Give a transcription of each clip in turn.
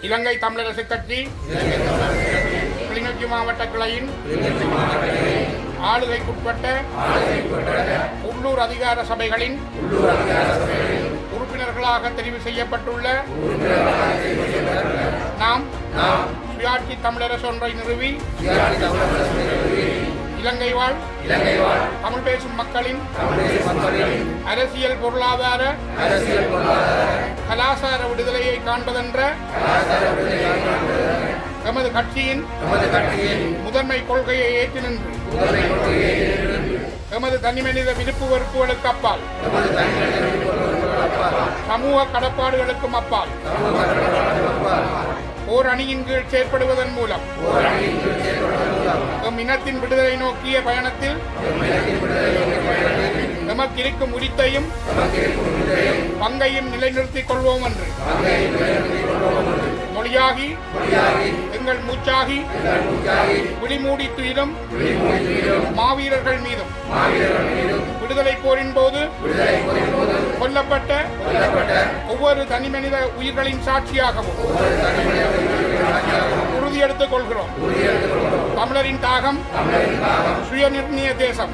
இலங்கை தமிழரசு கட்சி கிளிநொச்சி மாவட்ட கிளையின் ஆளுகைக்குட்பட்ட உள்ளூர் அதிகார சபைகளின் உறுப்பினர்களாக தெரிவு செய்யப்பட்டுள்ள நாம் சுயாட்சி தமிழரசு ஒன்றை நிறுவி இலங்கை வாழ் தமிழ் பேசும் மக்களின் அரசியல் பொருளாதார கலாசார விடுதலையை காண்பதென்ற எமது கட்சியின் முதன்மை கொள்கையை ஏற்று நின்று எமது தனிமனித விருப்பு வெறுப்புகளுக்கு அப்பால் சமூக கடப்பாடுகளுக்கும் அப்பால் ஓர் அணியின் கீழ் செயற்படுவதன் மூலம் எம் இனத்தின் விடுதலை நோக்கிய பயணத்தில் எமக்கு இருக்கும் உரித்தையும் பங்கையும் நிலைநிறுத்திக் கொள்வோம் என்று மொழியாகி எங்கள் மூச்சாகி விழிமூடி துயிலும் மாவீரர்கள் மீதும் விடுதலை போரின் போது கொல்லப்பட்ட ஒவ்வொரு தனிமனித உயிர்களின் சாட்சியாகவும் உறுதியெடுத்துக் கொள்கிறோம். தமிழரின் தாகம் சுயநிர்ணய தேசம்.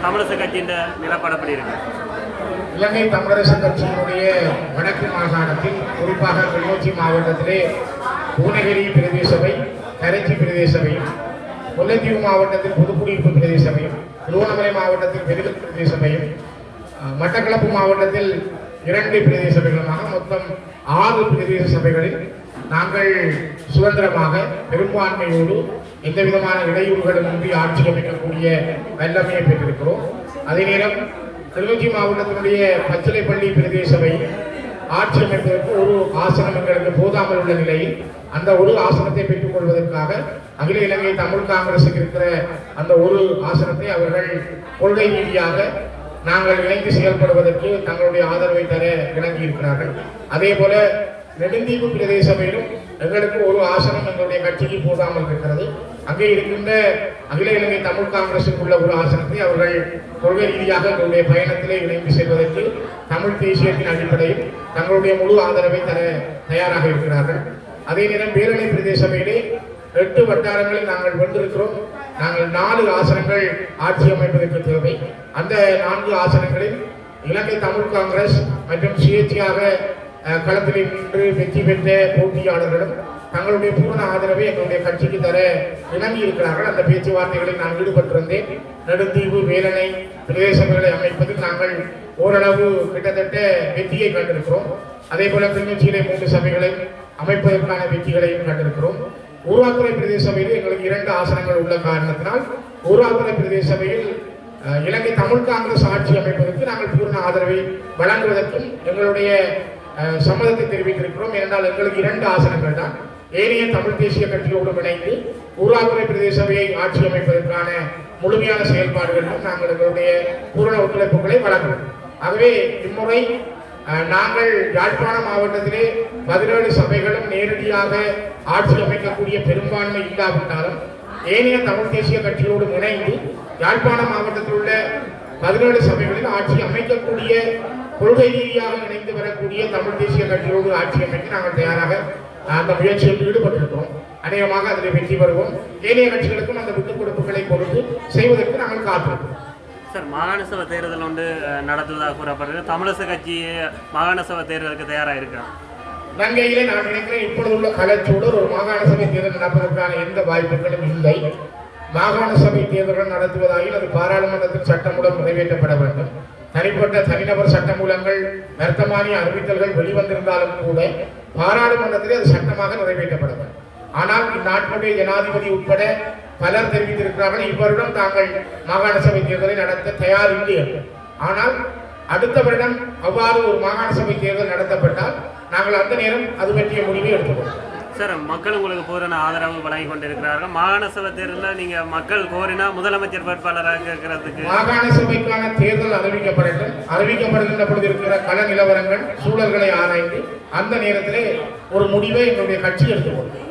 தமிழரசு கட்சியின் நிலப்படப்படி இருக்கு. இலங்கை தமிழரசு கட்சியினுடைய வடக்கு மாகாணத்தில் குறிப்பாக கிளிநொச்சி மாவட்டத்திலே பூனகிரி பிரதேச சபை, கரைச்சி பிரதேச சபையும், முல்லைத்தீவு மாவட்டத்தில் புதுக்குடியிருப்பு பிரதேச சபையும், திருவண்ணாமலை மாவட்டத்தில் பெருகல் பிரதேச சபையும், மட்டக்களப்பு மாவட்டத்தில் 2 பிரதேச சபைகளுமாக மொத்தம் 6 பிரதேச சபைகளில் நாங்கள் சுதந்திரமாக பெரும்பான்மையோடு எந்த விதமான இடையூறுகளும் இன்றி ஆட்சி அமைக்கக்கூடிய வல்லமையை பெற்றிருக்கிறோம். அதே நேரம் கிளிநொச்சி மாவட்டத்தினுடைய பச்சிலைப்பள்ளி பிரதேச சபை ஆட்சி அமைப்பதற்கு ஒரு ஆசனம் எங்களுக்கு போதாமல் உள்ள நிலையில் அந்த ஒரு ஆசனத்தை பெற்றுக் கொள்வதற்காக அகில இலங்கை தமிழ் காங்கிரசுக்கு இருக்கிற அந்த ஒரு ஆசனத்தை அவர்கள் கொள்கை ரீதியாக நாங்கள் இணைந்து செயல்படுவதற்கு தங்களுடைய ஆதரவை தர இணங்கி இருக்கிறார்கள். அதே போல நெடுந்தீவு பிரதேச சபையிலும் எங்களுக்கு ஒரு ஆசனம் எங்களுடைய கட்சிக்கு போதாமல் இருக்கிறது. அங்கே இருக்கின்ற அகில இலங்கை தமிழ் காங்கிரசுக்கு உள்ள ஒரு ஆசனத்தை அவர்கள் கொள்கை ரீதியாக எங்களுடைய பயணத்திலே இணைந்து செல்வதற்கு தமிழ் தேசியத்தின் அடிப்படையில் தங்களுடைய முழு ஆதரவை தர தயாராக இருக்கிறார்கள். அதே நேரம் பேரலை பிரதேச சபையிலே 8 வட்டாரங்களில் நாங்கள் வென்றிருக்கிறோம். நாங்கள் 4 ஆசனங்கள் ஆட்சி அமைப்பதற்கு தேவை. அந்த 4 ஆசனங்களில் இலங்கை தமிழ் காங்கிரஸ் மற்றும் சுயேட்சையாக களத்தில் நின்று வெற்றி பெற்ற போட்டியாளர்களும் தங்களுடைய பூர்ண ஆதரவை எங்களுடைய கட்சிக்கு தர இணங்கி இருக்கிறார்கள். அந்த பேச்சுவார்த்தைகளில் நான் ஈடுபட்டிருந்தேன். நெடுந்தீவு வேலனை பிரதேசங்களை அமைப்பதில் நாங்கள் ஓரளவு கிட்டத்தட்ட வெற்றியை கண்டிருக்கிறோம். அதே போல கிளிநொச்சியிலே 3 சபைகளை அமைப்பதற்கான வெற்றிகளையும் கண்டிருக்கிறோம். ஊராத்துறை பிரதேச சபையில் எங்களுக்கு 2 ஆசனங்கள் உள்ள காரணத்தினால் ஊராத்துறை பிரதேச சபையில் இலங்கை தமிழ் காங்கிரஸ் ஆட்சி அமைப்பதற்கு நாங்கள் பூர்ண ஆதரவை வழங்குவதற்கும் எங்களுடைய சம்மதத்தை தெரிவித்திருக்கிறோம். ஏனென்றால் எங்களுக்கு 2 ஆசனங்கள் தான். ஏனைய தமிழ் தேசிய கட்சியோடு இணைந்து ஊராத்துறை பிரதேச சபையை ஆட்சி அமைப்பதற்கான முழுமையான செயல்பாடுகளிலும் நாங்கள் எங்களுடைய பூரண ஒத்துழைப்புகளை வழங்குவோம். ஆகவே இம்முறை நாங்கள் யாழ்ப்பாண மாவட்டத்திலே 17 சபைகளும் நேரடியாக ஆட்சி அமைக்கக்கூடிய பெரும்பான்மை இல்லாவிட்டாலும் ஏனைய தமிழ் தேசிய கட்சியோடு இணைந்து யாழ்ப்பாண மாவட்டத்தில் உள்ள 17 சபைகளில் ஆட்சி அமைக்கக்கூடிய கொள்கை ரீதியாக இணைந்து வரக்கூடிய தமிழ் தேசிய கட்சியோடு ஆட்சி அமைக்க நாங்கள் தயாராக அந்த முயற்சியில் ஈடுபட்டிருக்கிறோம். அநேகமாக அதில் வெற்றி பெறுவோம். ஏனைய கட்சிகளுக்கும் அந்த விட்டுக் கொடுப்புகளை பொறுத்து செய்வதற்கு நாங்கள் காத்திருக்கிறோம். சார், மாகாண சபை தேர்தல் ஒன்று நடத்துவதாக கூறப்படுகிறது. தமிழரசு கட்சி மாகாண சபை தேர்தலுக்கு தயாராக இருக்கிறோம். இலங்கையிலே நான் நினைக்கிறேன் இப்பொழுது உள்ள களச்சூழல் ஒரு மாகாண சபை தேர்தல் நடப்பதற்கான எந்த வாய்ப்புகளும் இல்லை. மாகாண சபை தேர்தல்கள் நடத்துவதாயில் அது பாராளுமன்றத்தில் சட்டமூலம் நிறைவேற்றப்பட வேண்டும். தனிப்பட்ட தனிநபர் சட்டமூலங்கள் வர்த்தமானிய அறிவித்தல்கள் வெளிவந்திருந்தாலும் கூட பாராளுமன்றத்திலே அது சட்டமாக நிறைவேற்றப்பட வேண்டும். ஆனால் இந்நாட்டினுடைய ஜனாதிபதி உட்பட பலர் தெரிவித்திருக்கிறார்கள் இவ்வருடம் தாங்கள் மாகாண சபை தேர்தலை நடத்த தயார் இல்லை என்று. ஆனால் அடுத்த வருடம் அவ்வாறு ஒரு மாகாண சபை தேர்தல் நடத்தப்பட்டால் நாங்கள் அந்த நேரம் அது பற்றிய முடிவை எடுத்துக்கொள்வோம். சார், மக்கள் உங்களுக்கு பூரண ஆதரவு வழங்கி கொண்டிருக்கிறார்கள். மாகாண சபை தேர்தலில் நீங்கள் மக்கள் கோரினா முதலமைச்சர் வேட்பாளராக இருக்கிறதுக்கு மாகாண சபைக்கான தேர்தல் அறிவிக்கப்படட்டும். அறிவிக்கப்படுகின்ற பொழுது இருக்கிற கள நிலவரங்கள் சூழல்களை ஆராய்ந்து அந்த நேரத்திலே ஒரு முடிவை எங்களுடைய கட்சி எடுத்துக்கொள்ளும்.